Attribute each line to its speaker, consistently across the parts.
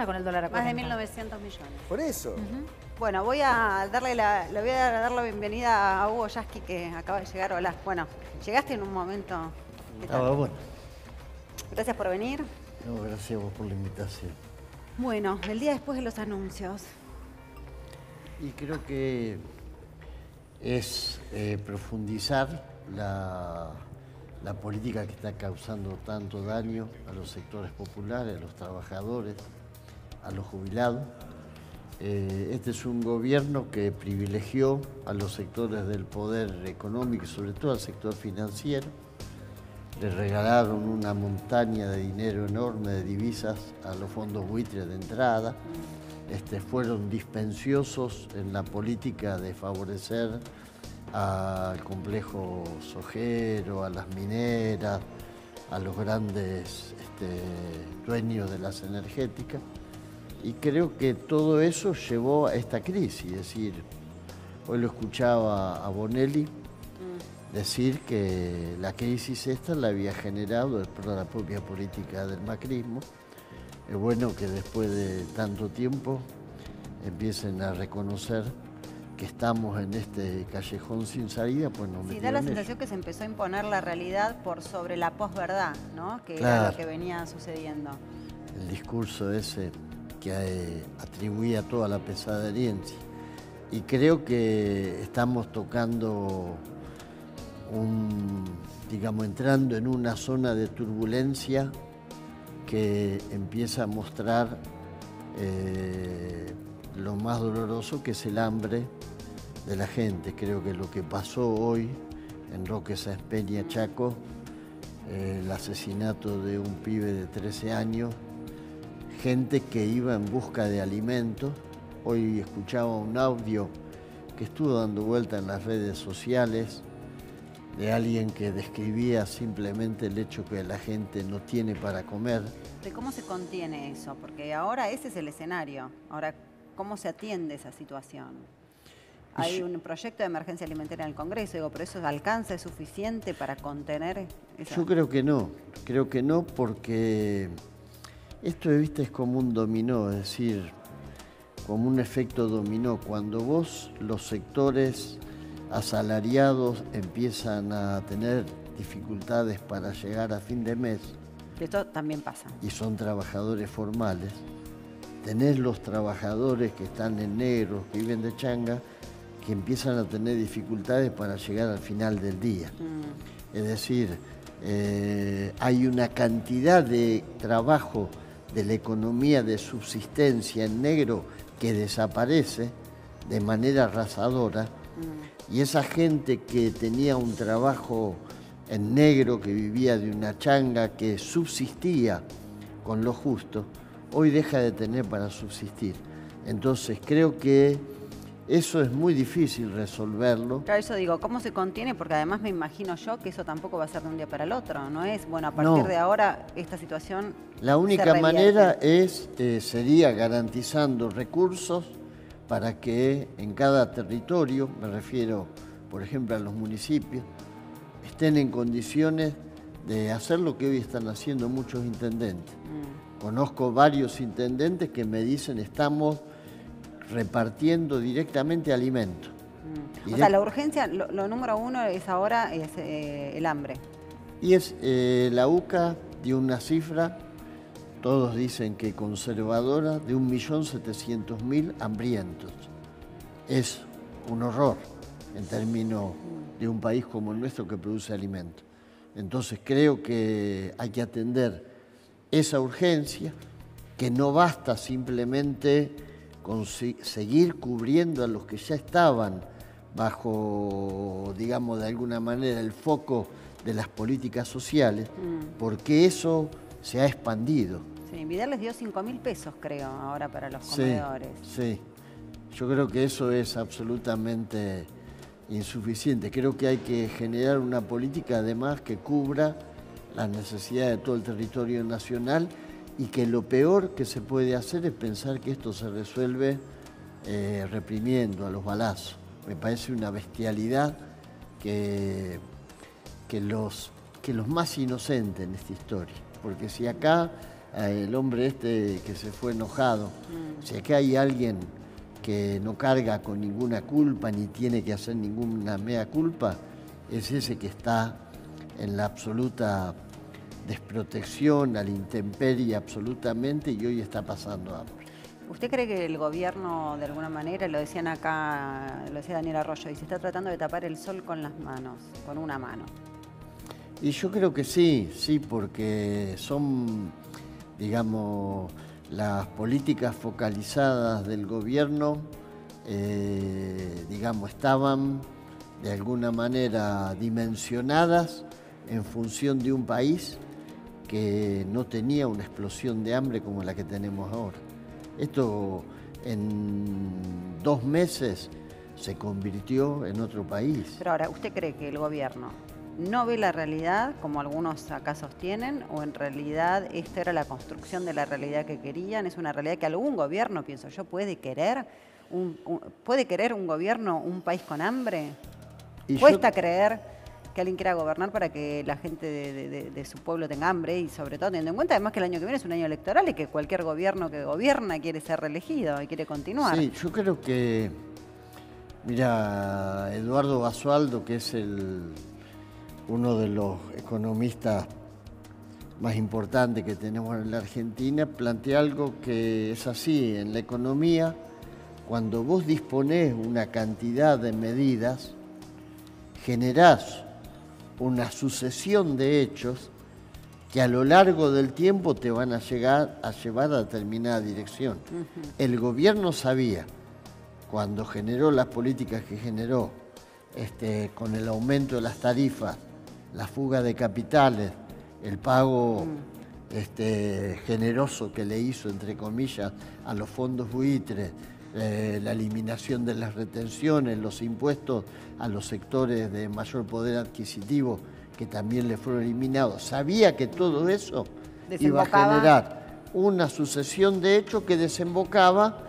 Speaker 1: con el dólar a
Speaker 2: Más
Speaker 1: 40.
Speaker 2: de 1.900 millones.
Speaker 3: Por eso.
Speaker 2: Bueno, le voy a dar la bienvenida a Hugo Yasky, que acaba de llegar. Hola. Bueno, llegaste en un momento. ¿Qué tal?
Speaker 4: Bueno.
Speaker 2: Gracias por venir.
Speaker 4: No, gracias a vos por la invitación.
Speaker 2: Bueno, el día después de los anuncios.
Speaker 4: Y creo que es profundizar la política que está causando tanto daño a los sectores populares, a los trabajadores, a los jubilados. Este es un gobierno que privilegió a los sectores del poder económico y sobre todo al sector financiero. Le regalaron una montaña de dinero enorme, de divisas, a los fondos buitres de entrada. Fueron dispensiosos en la política de favorecer al complejo sojero, a las mineras, a los grandes dueños de las energéticas. Y creo que todo eso llevó a esta crisis. Es decir, hoy lo escuchaba a Bonelli decir que la crisis esta la había generado por la propia política del macrismo. Es bueno que después de tanto tiempo empiecen a reconocer que estamos en este callejón sin salida, pues nos
Speaker 2: Sí, da la sensación que se empezó a imponer la realidad por sobre la posverdad, ¿no? Que era lo que venía sucediendo.
Speaker 4: El discurso ese que atribuía toda la pesadilla. Y creo que estamos tocando entrando en una zona de turbulencia que empieza a mostrar lo más doloroso, que es el hambre de la gente. Creo que lo que pasó hoy en Roque Sáenz Peña, Chaco, el asesinato de un pibe de 13 años, gente que iba en busca de alimentos. Hoy escuchaba un audio que estuvo dando vuelta en las redes sociales de alguien que describía simplemente el hecho que la gente no tiene para comer.
Speaker 2: ¿De cómo se contiene eso? Porque ahora ese es el escenario. Ahora, ¿cómo se atiende esa situación? Hay un proyecto de emergencia alimentaria en el Congreso, pero ¿eso alcanza, es suficiente para contener esa?
Speaker 4: Yo creo que no, porque esto es como un dominó, es decir, como un efecto dominó. Cuando los sectores asalariados empiezan a tener dificultades para llegar a fin de mes.
Speaker 2: Esto también pasa.
Speaker 4: Y son trabajadores formales. Tenés los trabajadores que están en negro, que viven de changa, que empiezan a tener dificultades para llegar al final del día. Es decir, hay una cantidad de trabajo de la economía de subsistencia en negro que desaparece de manera arrasadora. Y esa gente que tenía un trabajo en negro, que vivía de una changa, que subsistía con lo justo, hoy deja de tener para subsistir. Entonces creo que eso es muy difícil resolverlo.
Speaker 2: Claro, eso digo, ¿cómo se contiene? Porque además me imagino yo que eso tampoco va a ser de un día para el otro, ¿no es? Bueno, a partir de ahora esta situación
Speaker 4: La única manera sería garantizando recursos para que en cada territorio, me refiero por ejemplo a los municipios, estén en condiciones de hacer lo que hoy están haciendo muchos intendentes. Conozco varios intendentes que me dicen estamos repartiendo directamente alimentos.
Speaker 2: O sea, la urgencia, lo número uno es ahora el hambre.
Speaker 4: Y la UCA dio una cifra, todos dicen que conservadora, de 1.700.000 hambrientos. Es un horror en términos de un país como el nuestro que produce alimentos. Entonces creo que hay que atender esa urgencia, que no basta simplemente con seguir cubriendo a los que ya estaban bajo, digamos, de alguna manera el foco de las políticas sociales, porque eso se ha expandido.
Speaker 2: Sí, Vidal les dio 5.000 pesos, creo, ahora para los comedores.
Speaker 4: Sí, yo creo que eso es absolutamente insuficiente. Creo que hay que generar una política además que cubra las necesidades de todo el territorio nacional, y que lo peor que se puede hacer es pensar que esto se resuelve reprimiendo a los balazos. Me parece una bestialidad que los más inocentes en esta historia. Porque si acá el hombre este que se fue enojado. Si acá hay alguien que no carga con ninguna culpa ni tiene que hacer ninguna mea culpa, es ese que está en la absoluta desprotección, a la intemperie absolutamente, y hoy está pasando hambre.
Speaker 2: ¿Usted cree que el gobierno, de alguna manera, lo decían acá, lo decía Daniel Arroyo, y se está tratando de tapar el sol con las manos, con una mano?
Speaker 4: Y yo creo que sí, porque son, digamos, las políticas focalizadas del gobierno, digamos, estaban de alguna manera dimensionadas en función de un país que no tenía una explosión de hambre como la que tenemos ahora. Esto en 2 meses se convirtió en otro país.
Speaker 2: Pero ahora, ¿usted cree que el gobierno no ve la realidad, como algunos acá sostienen, o en realidad esta era la construcción de la realidad que querían? Es una realidad que algún gobierno, pienso yo, puede querer un gobierno, un país con hambre. Cuesta creer que alguien quiera gobernar para que la gente de su pueblo tenga hambre, y sobre todo teniendo en cuenta además que el año que viene es un año electoral y que cualquier gobierno que gobierna quiere ser reelegido y quiere continuar.
Speaker 4: Sí, yo creo que, mira, Eduardo Basualdo, que es uno de los economistas más importantes que tenemos en la Argentina, plantea algo que es así: en la economía, cuando vos disponés una cantidad de medidas, generás una sucesión de hechos que a lo largo del tiempo te van a llevar a determinada dirección. El gobierno sabía, cuando generó las políticas que generó, con el aumento de las tarifas, la fuga de capitales, el pago generoso que le hizo, entre comillas, a los fondos buitres, la eliminación de las retenciones, los impuestos a los sectores de mayor poder adquisitivo, que también le fueron eliminados. Sabía que todo eso iba a generar una sucesión de hechos que desembocaba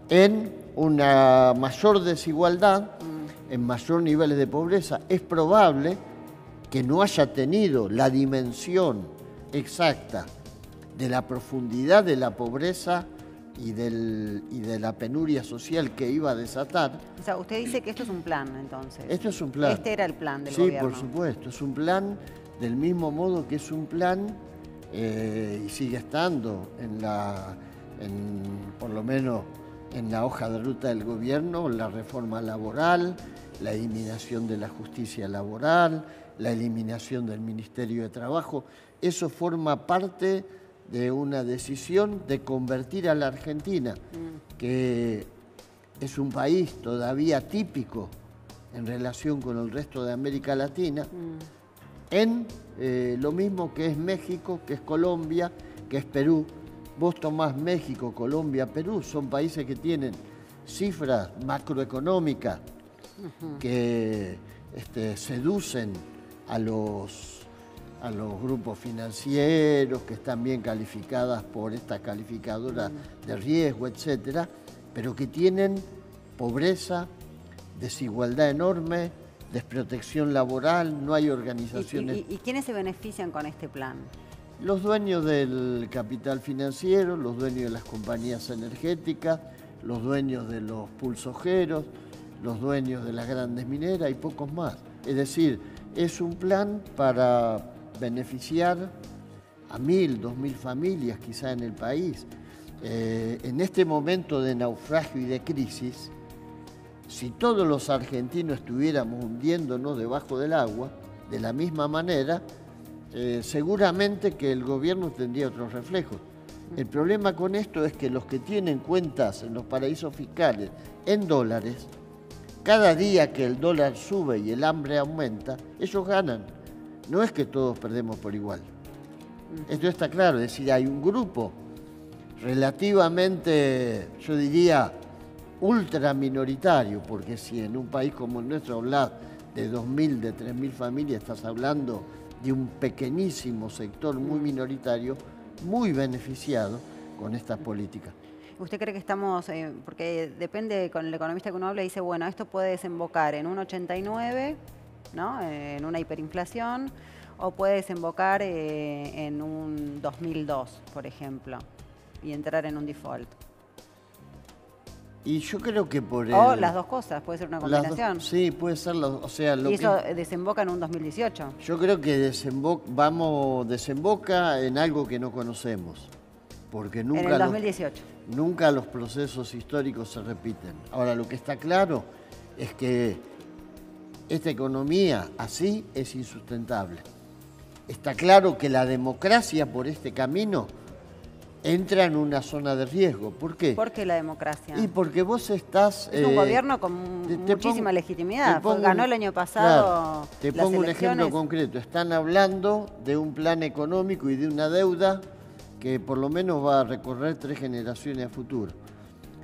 Speaker 4: en una mayor desigualdad, en mayor niveles de pobreza. Es probable que no haya tenido la dimensión exacta de la profundidad de la pobreza y de la penuria social que iba a desatar.
Speaker 2: O sea, usted dice que esto es un plan, entonces.
Speaker 4: Esto es un plan.
Speaker 2: Este era el plan del gobierno.
Speaker 4: Sí, por supuesto. Es un plan del mismo modo que es un plan, y sigue estando por lo menos en la hoja de ruta del gobierno, la reforma laboral, la eliminación de la justicia laboral, la eliminación del Ministerio de Trabajo. Eso forma parte de una decisión de convertir a la Argentina, que es un país todavía típico en relación con el resto de América Latina, en lo mismo que es México, que es Colombia, que es Perú. Vos tomás México, Colombia, Perú, son países que tienen cifras macroeconómicas que seducen a los grupos financieros, que están bien calificadas por esta calificadora de riesgo, etcétera, pero que tienen pobreza, desigualdad enorme, desprotección laboral, no hay organizaciones.
Speaker 2: ¿Y quiénes se benefician con este plan?
Speaker 4: Los dueños del capital financiero, los dueños de las compañías energéticas, los dueños de los pulsojeros, los dueños de las grandes mineras y pocos más. Es decir, es un plan para beneficiar a 1.000, 2.000 familias quizá en el país. En este momento de naufragio y de crisis, si todos los argentinos estuviéramos hundiéndonos debajo del agua, de la misma manera, seguramente que el gobierno tendría otros reflejos. El problema con esto es que los que tienen cuentas en los paraísos fiscales en dólares, cada día que el dólar sube y el hambre aumenta, ellos ganan. No es que todos perdemos por igual. Esto está claro, es decir, hay un grupo relativamente, yo diría, ultra minoritario, porque si en un país como el nuestro hablas de 2.000, de 3.000 familias, estás hablando de un pequeñísimo sector muy minoritario, muy beneficiado con estas políticas.
Speaker 2: ¿Usted cree que estamos, porque depende con el economista que uno habla, dice, bueno, esto puede desembocar en un 89, ¿no? En una hiperinflación, o puede desembocar en un 2002, por ejemplo, y entrar en un default.
Speaker 4: Y yo creo que por el...
Speaker 2: O las dos cosas, puede ser una combinación.
Speaker 4: Sí, puede ser, o sea...
Speaker 2: Y eso desemboca en un 2018.
Speaker 4: Yo creo que desemboca en algo que no conocemos, porque nunca...
Speaker 2: En el 2018.
Speaker 4: Nunca los procesos históricos se repiten. Ahora, lo que está claro es que esta economía así es insustentable. Está claro que la democracia por este camino entra en una zona de riesgo. ¿Por qué?
Speaker 2: ¿Por qué la democracia?
Speaker 4: Y porque vos estás...
Speaker 2: Es un gobierno con muchísima legitimidad. Ganó el año pasado.
Speaker 4: Claro, te pongo un ejemplo concreto. Están hablando de un plan económico y de una deuda que por lo menos va a recorrer 3 generaciones a futuro.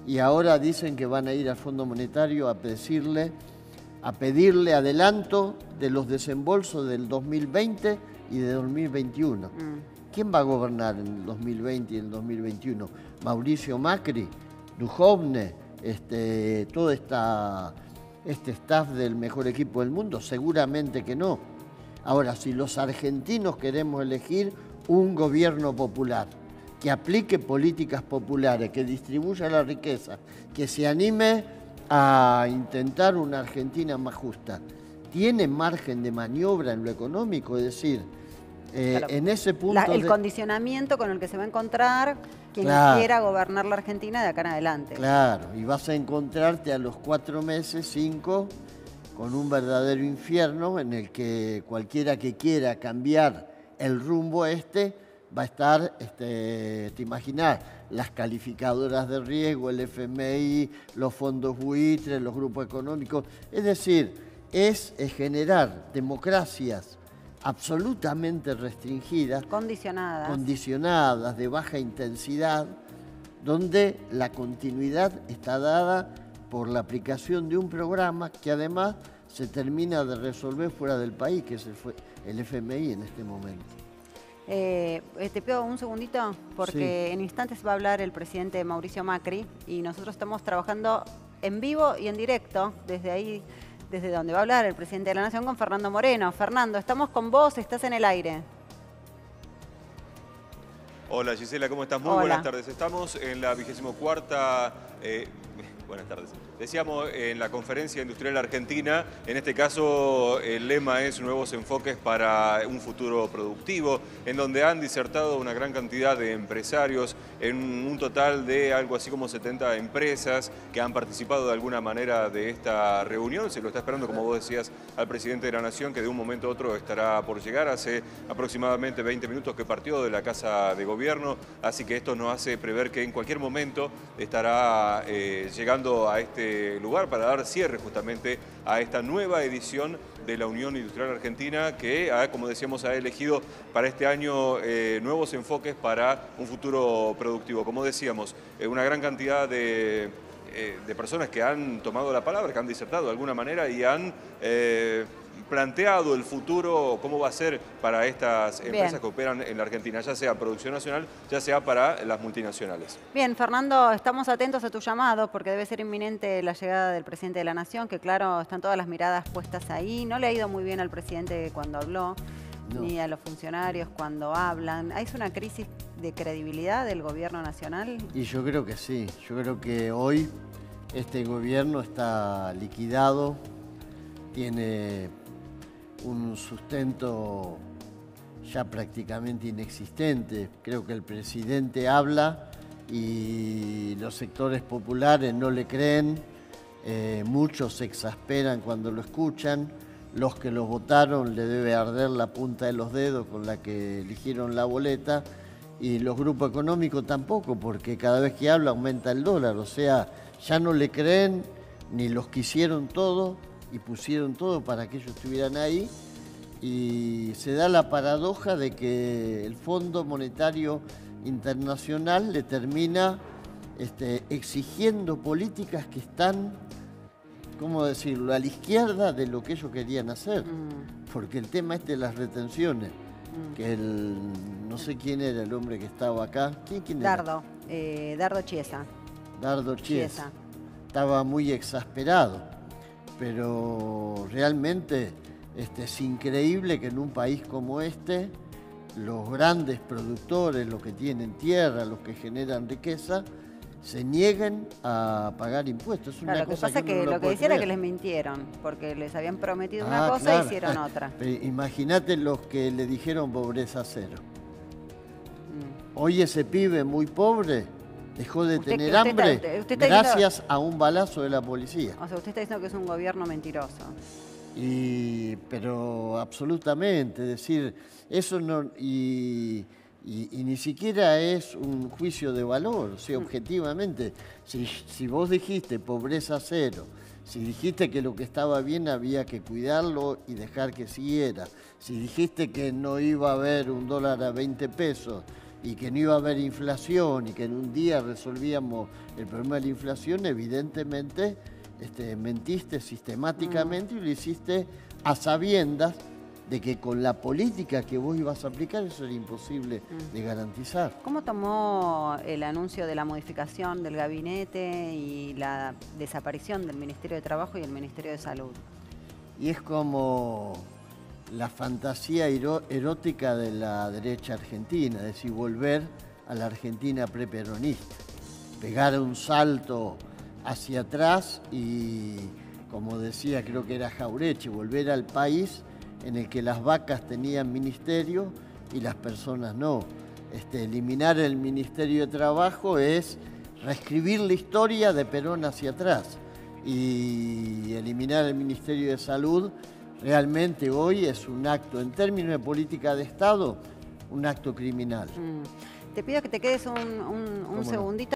Speaker 4: Y ahora dicen que van a ir al Fondo Monetario a pedirle adelanto de los desembolsos del 2020 y de 2021. ¿Quién va a gobernar en el 2020 y en el 2021? ¿Mauricio Macri? ¿Duhovne? ¿Todo este staff del mejor equipo del mundo? Seguramente que no. Ahora, si los argentinos queremos elegir un gobierno popular, que aplique políticas populares, que distribuya la riqueza, que se anime a intentar una Argentina más justa, ¿tiene margen de maniobra en lo económico? Es decir, claro, en ese punto...
Speaker 2: el condicionamiento con el que se va a encontrar quien quiera gobernar la Argentina de acá en adelante.
Speaker 4: Claro, y vas a encontrarte a los 4 meses, 5, con un verdadero infierno en el que cualquiera que quiera cambiar el rumbo va a estar, te imaginás, las calificadoras de riesgo, el FMI, los fondos buitres, los grupos económicos. Es decir, es generar democracias absolutamente restringidas, condicionadas, de baja intensidad, donde la continuidad está dada por la aplicación de un programa que además se termina de resolver fuera del país, que es el FMI en este momento.
Speaker 2: Te pido un segundito, porque en instantes va a hablar el presidente Mauricio Macri y nosotros estamos trabajando en vivo y en directo desde ahí, desde donde va a hablar el presidente de la Nación, con Fernando Moreno. Fernando, estamos con vos, estás en el aire.
Speaker 1: Hola Gisela, ¿cómo estás? Muy buenas tardes. Estamos en la 24ª... buenas tardes. Decíamos en la Conferencia Industrial Argentina, en este caso el lema es Nuevos enfoques para un futuro productivo, en donde han disertado una gran cantidad de empresarios, en un total de algo así como 70 empresas que han participado de alguna manera de esta reunión. Se lo está esperando, como vos decías, al presidente de la Nación, que de un momento a otro estará por llegar. Hace aproximadamente 20 minutos que partió de la Casa de Gobierno, así que esto nos hace prever que en cualquier momento estará llegando a este lugar para dar cierre justamente a esta nueva edición de la Unión Industrial Argentina que, como decíamos, ha elegido para este año nuevos enfoques para un futuro productivo. Como decíamos, una gran cantidad de personas que han tomado la palabra, que han disertado de alguna manera y han planteado el futuro, cómo va a ser para estas empresas que operan en la Argentina, ya sea producción nacional, ya sea para las multinacionales.
Speaker 2: Bien, Fernando, estamos atentos a tu llamado porque debe ser inminente la llegada del presidente de la Nación, que claro, están todas las miradas puestas ahí. No le ha ido muy bien al presidente cuando habló, ni a los funcionarios cuando hablan. ¿Hay una crisis de credibilidad del gobierno nacional?
Speaker 4: Y yo creo que sí. Yo creo que hoy este gobierno está liquidado, tiene un sustento ya prácticamente inexistente. Creo que el presidente habla y los sectores populares no le creen, muchos se exasperan cuando lo escuchan, los que lo votaron le debe arder la punta de los dedos con la que eligieron la boleta, y los grupos económicos tampoco, porque cada vez que habla aumenta el dólar, o sea, ya no le creen ni los que hicieron todo y pusieron todo para que ellos estuvieran ahí, y se da la paradoja de que el Fondo Monetario Internacional le termina exigiendo políticas que están, ¿cómo decirlo?, a la izquierda de lo que ellos querían hacer, porque el tema de las retenciones, que no sé quién era el hombre que estaba acá, ¿quién era?
Speaker 2: Dardo Chiesa.
Speaker 4: Dardo Chiesa. Estaba muy exasperado, pero realmente Es increíble que en un país como este, los grandes productores, los que tienen tierra, los que generan riqueza, se nieguen a pagar impuestos. Es una
Speaker 2: Claro, lo que
Speaker 4: cosa
Speaker 2: pasa es
Speaker 4: uno
Speaker 2: que
Speaker 4: no
Speaker 2: lo que
Speaker 4: puede
Speaker 2: decía era que
Speaker 4: creer.
Speaker 2: les mintieron, porque les habían prometido una cosa
Speaker 4: Claro.
Speaker 2: e hicieron otra.
Speaker 4: Pero imagínate los que le dijeron pobreza cero.
Speaker 2: Mm.
Speaker 4: Hoy ese pibe muy pobre dejó de
Speaker 2: Usted-
Speaker 4: tener
Speaker 2: usted
Speaker 4: hambre
Speaker 2: está diciendo-
Speaker 4: gracias a un balazo de la policía.
Speaker 2: O sea, usted está diciendo que es un gobierno mentiroso.
Speaker 4: Pero absolutamente, es decir, eso no, y ni siquiera es un juicio de valor, o sea, objetivamente, si vos dijiste pobreza cero, si dijiste que lo que estaba bien había que cuidarlo y dejar que siguiera, si dijiste que no iba a haber un dólar a 20 pesos y que no iba a haber inflación y que en un día resolvíamos el problema de la inflación, evidentemente mentiste sistemáticamente y lo hiciste a sabiendas de que con la política que vos ibas a aplicar eso era imposible de garantizar.
Speaker 2: ¿Cómo tomó el anuncio de la modificación del gabinete y la desaparición del Ministerio de Trabajo y el Ministerio de Salud?
Speaker 4: Y es como la fantasía erótica de la derecha argentina, es decir, volver a la Argentina preperonista, pegar un salto hacia atrás y, como decía, creo que era Jauretche, volver al país en el que las vacas tenían ministerio y las personas no. Eliminar el Ministerio de Trabajo es reescribir la historia de Perón hacia atrás. Y eliminar el Ministerio de Salud realmente hoy es un acto, en términos de política de Estado, un acto criminal.
Speaker 2: Te pido que te quedes un segundito.